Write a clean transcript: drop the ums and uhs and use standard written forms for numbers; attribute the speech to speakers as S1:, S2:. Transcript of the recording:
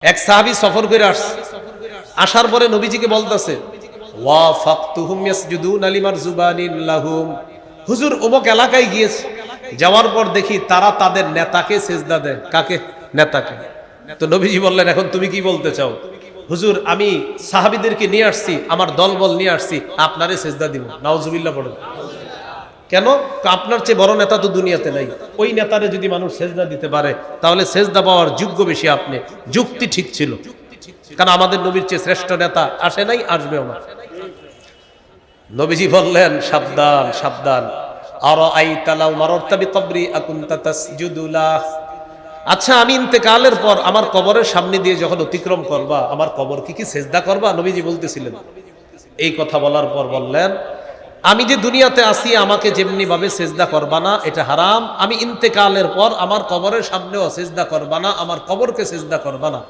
S1: এক সাহাবী সফর করে আসছে, আসার পরে নবীজিকে বলতেছে ওয়া ফাকতুহুম ইয়াসজুদুনা লিমারজুবানিন লাহুম, হুজুর অমুক এলাকায় গিয়েছে, যাওয়ার পর দেখি তারা তাদের নেতাকে সেজদা দেয়। কাকে? নেতাকে। তো নবীজি বললেন, এখন তুমি কি বলতে চাও? হুজুর আমি সাহাবীদেরকে নিয়ে আসছি, আমার দলবল নিয়ে আসছি, আপনারে সেজদা দিব। নাউজুবিল্লাহ পড়েন। কেন? আপনার চেয়ে বড় নেতা তো দুনিয়াতে নাই। ওই নেতারে যদি মানুষ সেজদা দিতে পারে তাহলে সেজদা পাওয়ার যোগ্য বেশি আপনি। যুক্তি ঠিক ছিল, কারণ আমাদের নবীর চেয়ে শ্রেষ্ঠ নেতা আসে নাই, আসবেও না। নবীজি বললেন, সাবধান সাবধান। আরাআইতা লাউ মাররতা বিকবরি আকুনতা তাসজুদু লাহ। আচ্ছা, আমি ইন্তেকালের পর আমার কবরের সামনে দিয়ে যখন অতিক্রম করবা, আমার কবর কি সেজদা করবা? নবীজি বলতেছিলেন। এই কথা বলার পর বললেন, আমি যে দুনিয়াতে আসি আমাকে যেমনি ভাবে সেজদা করবা না, এটা হারাম। আমি ইন্তেকালের পর আমার কবরের সামনেও সেজদা করবা না, আমার কবরকে সেজদা করবা না।